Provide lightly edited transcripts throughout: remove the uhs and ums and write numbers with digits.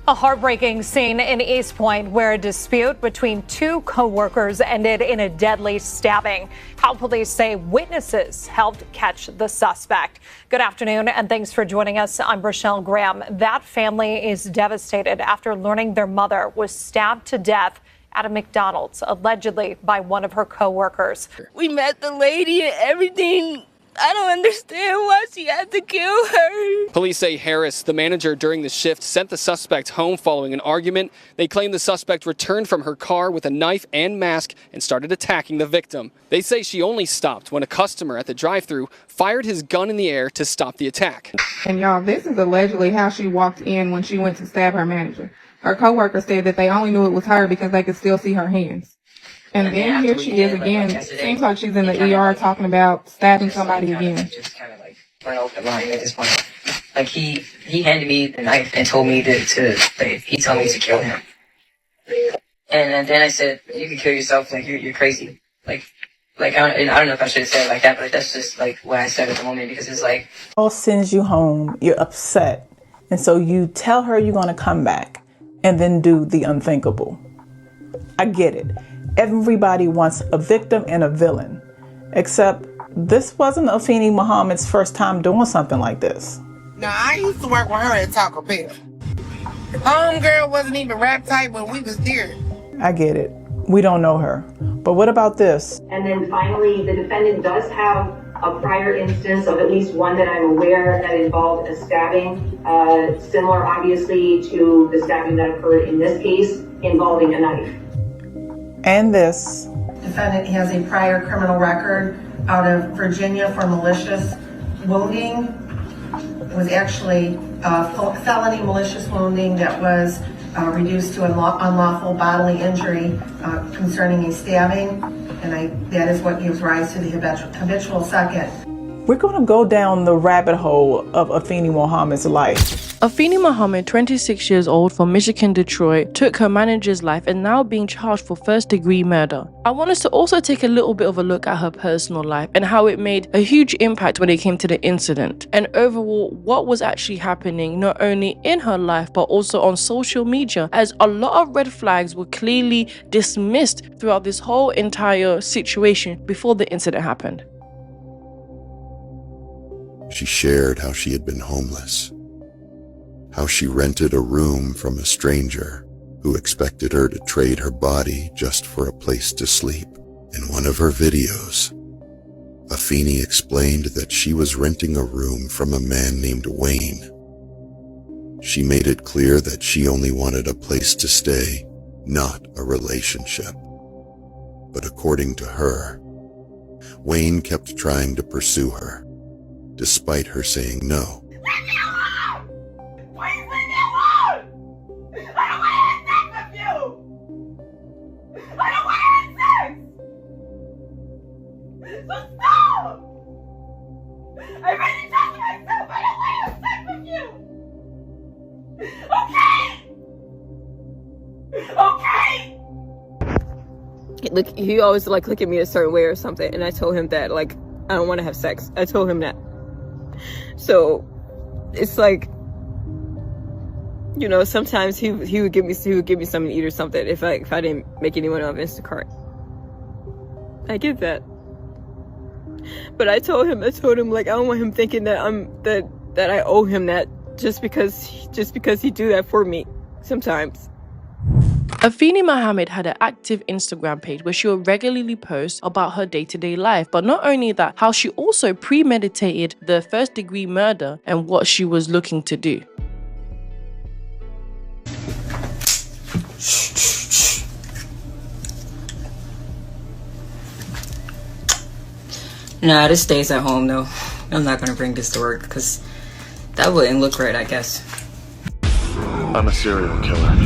A heartbreaking scene in East Point where a dispute between two co-workers ended in a deadly stabbing. How police say witnesses helped catch the suspect. Good afternoon and thanks for joining us. I'm Rochelle Graham. That family is devastated after learning their mother was stabbed to death at a McDonald's, allegedly by one of her co-workers. We met the lady and everything. I don't understand why she had to kill her. Police say Harris, the manager during the shift, sent the suspect home following an argument. They claim the suspect returned from her car with a knife and mask and started attacking the victim. They say she only stopped when a customer at the drive-thru fired his gun in the air to stop the attack. And y'all, this is allegedly how she walked in when she went to stab her manager. Her coworker said that they only knew it was her because they could still see her hands. And then here she is again. Seems like she's in the ER talking about stabbing somebody again. Just kind of like run over the line at this point. Like he handed me the knife and told me he told me to kill him. And then I said, "You can kill yourself. Like you're crazy." Like I don't know if I should have said it like that, but that's just like what I said at the moment because it's like. All sends you home. You're upset, and so you tell her you're gonna come back, and then do the unthinkable. I get it. Everybody wants a victim and a villain, except this wasn't Afeni Muhammad's first time doing something like this. Now, I used to work with her at Taco Bell. Homegirl wasn't even rap type when we was there. I get it. We don't know her. But what about this? And then finally, the defendant does have a prior instance of at least one that I'm aware that involved a stabbing, similar obviously to the stabbing that occurred in this case involving a knife. And this. Defendant has a prior criminal record out of Virginia for malicious wounding. It was actually felony malicious wounding that was reduced to unlawful bodily injury concerning a stabbing, and that is what gives rise to the habitual second. We're going to go down the rabbit hole of Afeni Muhammad's life. Afeni Muhammad, 26 years old from Michigan, Detroit, took her manager's life and now being charged for first-degree murder. I want us to also take a little bit of a look at her personal life and how it made a huge impact when it came to the incident, and overall what was actually happening not only in her life but also on social media, as a lot of red flags were clearly dismissed throughout this whole entire situation before the incident happened. She shared how she had been homeless, how she rented a room from a stranger who expected her to trade her body just for a place to sleep. In one of her videos, Afeni explained that she was renting a room from a man named Wayne. She made it clear that she only wanted a place to stay, not a relationship. But according to her, Wayne kept trying to pursue her, despite her saying no. Look, he always look at me a certain way or something, and I told him that I don't want to have sex. I told him that. So it's like, sometimes he would give me something to eat or something if I didn't make anyone on Instacart. I get that, but I told him I don't want him thinking that that I owe him that just because he do that for me sometimes. Afeni Muhammad had an active Instagram page where she would regularly post about her day-to-day life, but not only that, how she also premeditated the first-degree murder and what she was looking to do. Nah, this stays at home though. I'm not gonna bring this to work because that wouldn't look right, I guess. I'm a serial killer.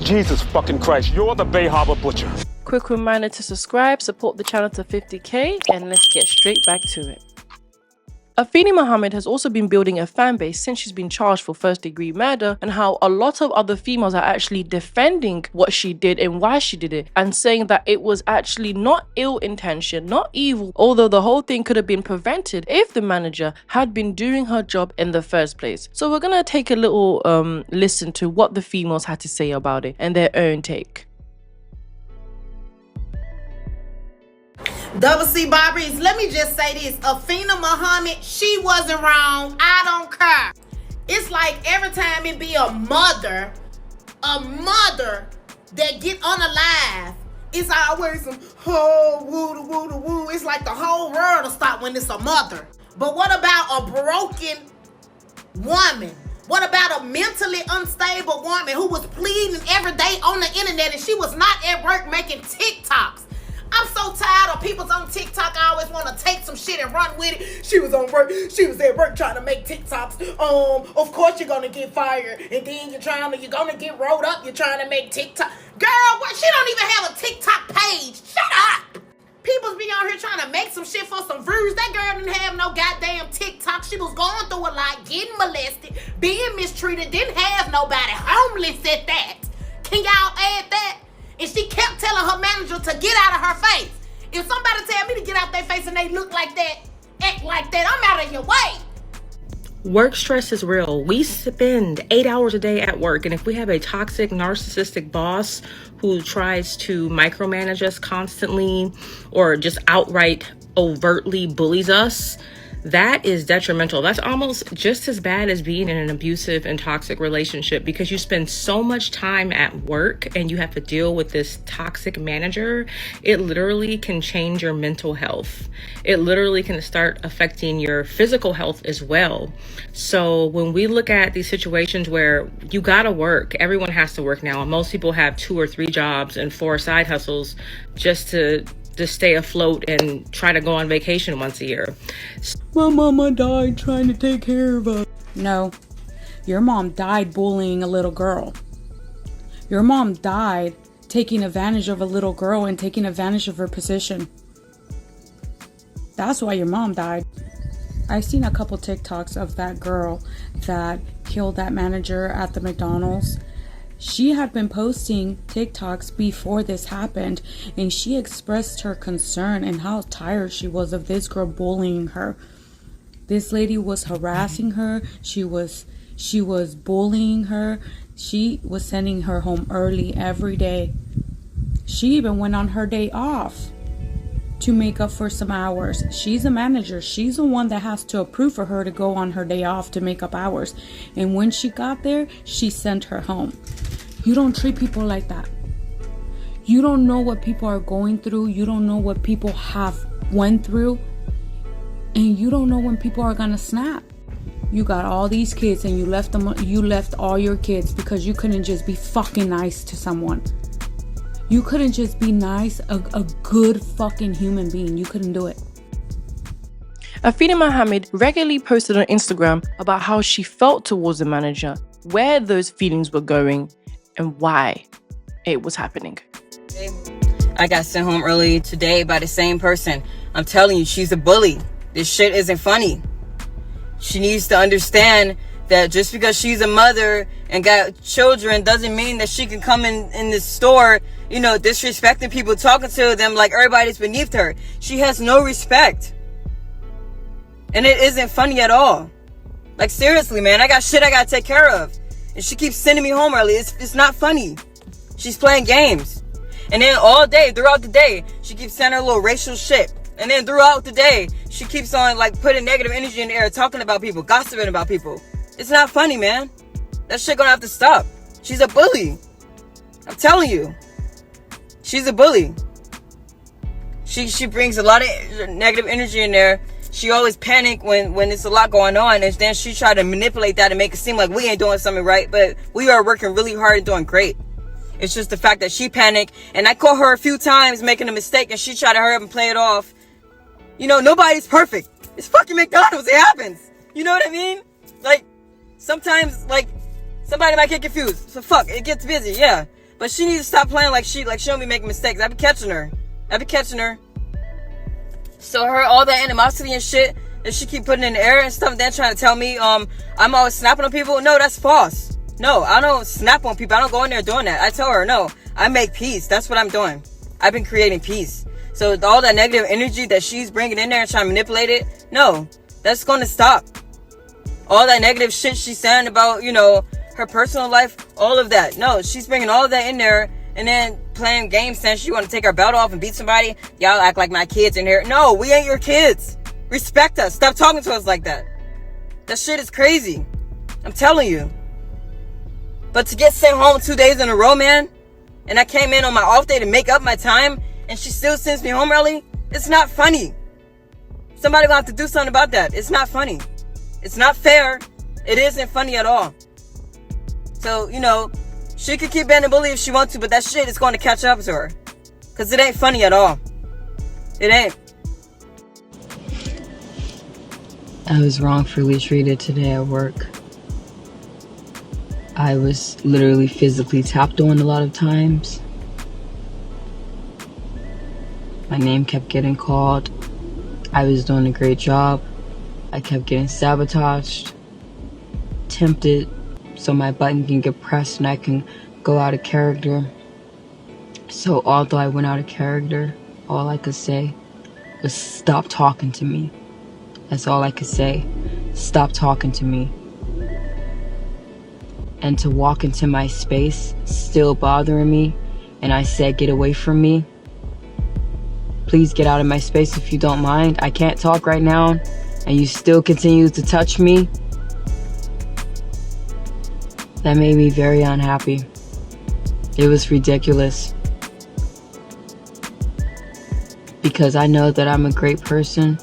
Jesus fucking Christ, you're the Bay Harbor Butcher. Quick reminder to subscribe, support the channel to 50k, and let's get straight back to it. Afeni Muhammad has also been building a fan base since she's been charged for first-degree murder, and how a lot of other females are actually defending what she did and why she did it, and saying that it was actually not ill intention, not evil, although the whole thing could have been prevented if the manager had been doing her job in the first place. So we're gonna take a little listen to what the females had to say about it and their own take. Double C Barbies, let me just say this. Afeni Muhammad, she wasn't wrong. I don't care. It's like every time it be a mother that get unalive, it's always some, oh, woo, woo, woo. It's like the whole world will stop when it's a mother. But what about a broken woman? What about a mentally unstable woman who was pleading every day on the internet and she was not at work making TikToks? I'm so tired of people's on TikTok. I always want to take some shit and run with it. She was on work. She was at work trying to make TikToks. Of course you're gonna get fired, and then you're gonna get rolled up. You're trying to make TikTok. Girl, what? She don't even have a TikTok page. Shut up. People be on here trying to make some shit for some views. That girl didn't have no goddamn TikTok. She was going through a lot, getting molested, being mistreated, didn't have nobody, homeless at that. Can y'all add that? And she kept telling her manager to get out of her face. If somebody tell me to get out their face and they look like that, act like that, I'm out of your way. Work stress is real. We spend 8 hours a day at work, and if we have a toxic, narcissistic boss who tries to micromanage us constantly or just outright overtly bullies us, that is detrimental. That's almost just as bad as being in an abusive and toxic relationship, because you spend so much time at work and you have to deal with this toxic manager. It literally can change your mental health. It literally can start affecting your physical health as well. So when we look at these situations where you gotta work, everyone has to work now, and most people have 2 or 3 jobs and 4 side hustles just to stay afloat and try to go on vacation once a year. My mama died trying to take care of us. No, your mom died bullying a little girl. Your mom died taking advantage of a little girl and taking advantage of her position. That's why your mom died. I've seen a couple TikToks of that girl that killed that manager at the McDonald's. She had been posting TikToks before this happened, and she expressed her concern and how tired she was of this girl bullying her. This lady was harassing her. She was bullying her. She was sending her home early every day. She even went on her day off to make up for some hours. She's a manager. She's the one that has to approve for her to go on her day off to make up hours. And when she got there, she sent her home. You don't treat people like that. You don't know what people are going through. You don't know what people have went through. And you don't know when people are gonna snap. You got all these kids and you left all your kids because you couldn't just be fucking nice to someone. You couldn't just be nice, a good fucking human being. You couldn't do it. Afeni Muhammad regularly posted on Instagram about how she felt towards the manager, where those feelings were going, and why it was happening. I got sent home early today by the same person. I'm telling you, she's a bully. This shit isn't funny. She needs to understand that just because she's a mother and got children doesn't mean that she can come in the store, you know, disrespecting people, talking to them like everybody's beneath her. She has no respect. And it isn't funny at all. Like, seriously, man, I got shit I gotta take care of. And she keeps sending me home early. It's not funny. She's playing games. And then all day, throughout the day, she keeps saying her little racial shit. And then throughout the day, she keeps on, like, putting negative energy in the air, talking about people, gossiping about people. It's not funny, man. That shit gonna have to stop. She's a bully. I'm telling you. She's a bully. She brings a lot of negative energy in there. She always panic when it's a lot going on, and then she try to manipulate that and make it seem like we ain't doing something right, but we are working really hard and doing great. It's just the fact that she panicked, and I caught her a few times making a mistake, and she tried to hurry up and play it off. You know, nobody's perfect. It's fucking McDonald's. It happens. You know what I mean? Like, sometimes, like, somebody might get confused. So fuck, it gets busy, yeah. But she needs to stop playing like she don't be making mistakes. I be catching her. So all that animosity and shit, that she keep putting in the air and stuff, then trying to tell me I'm always snapping on people. No, that's false. No, I don't snap on people. I don't go in there doing that. I tell her, no, I make peace. That's what I'm doing. I've been creating peace. So all that negative energy that she's bringing in there and trying to manipulate it, no, that's going to stop. All that negative shit she's saying about, you know, her personal life, all of that. No, she's bringing all of that in there and then playing games saying she want to take her belt off and beat somebody. Y'all act like my kids in here. No, we ain't your kids. Respect us. Stop talking to us like that. That shit is crazy. I'm telling you. But to get sent home 2 days in a row, man, and I came in on my off day to make up my time, and she still sends me home early, it's not funny. Somebody gonna have to do something about that. It's not funny. It's not fair. It isn't funny at all. So, you know, she could keep being a bully if she wants to, but that shit is going to catch up to her. Because it ain't funny at all. It ain't. I was wrongfully treated today at work. I was literally physically tapped on a lot of times. My name kept getting called. I was doing a great job. I kept getting sabotaged, tempted, so my button can get pressed and I can go out of character. So although I went out of character, all I could say was stop talking to me. That's all I could say. Stop talking to me. And to walk into my space, still bothering me, and I said, get away from me. Please get out of my space if you don't mind. I can't talk right now, and you still continue to touch me. That made me very unhappy. It was ridiculous. Because I know that I'm a great person,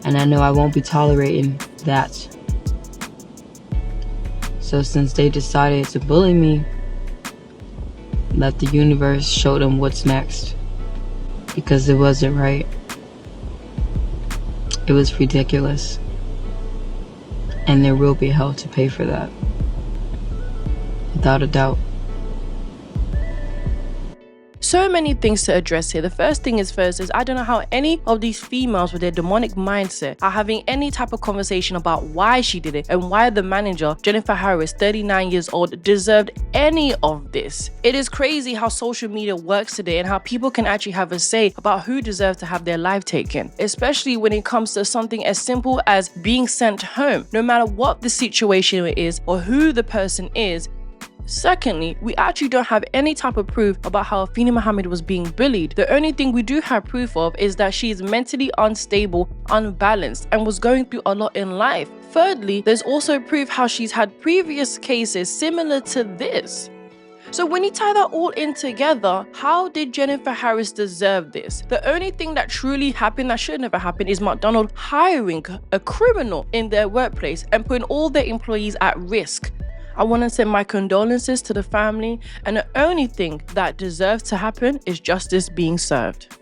and I know I won't be tolerating that. So since they decided to bully me, let the universe show them what's next. Because it wasn't right. It was ridiculous. And there will be hell to pay for that. Without a doubt. So many things to address here. The first thing is I don't know how any of these females with their demonic mindset are having any type of conversation about why she did it and why the manager, Jennifer Harris, 39 years old, deserved any of this. It is crazy how social media works today and how people can actually have a say about who deserves to have their life taken, especially when it comes to something as simple as being sent home, no matter what the situation is or who the person is. Secondly, we actually don't have any type of proof about how Afeni Muhammad was being bullied. The only thing we do have proof of is that she is mentally unstable, unbalanced, and was going through a lot in life. Thirdly, there's also proof how she's had previous cases similar to this. So when you tie that all in together, how did Jennifer Harris deserve this? The only thing that truly happened that should never happen is McDonald's hiring a criminal in their workplace and putting all their employees at risk. I want to send my condolences to the family, and the only thing that deserves to happen is justice being served.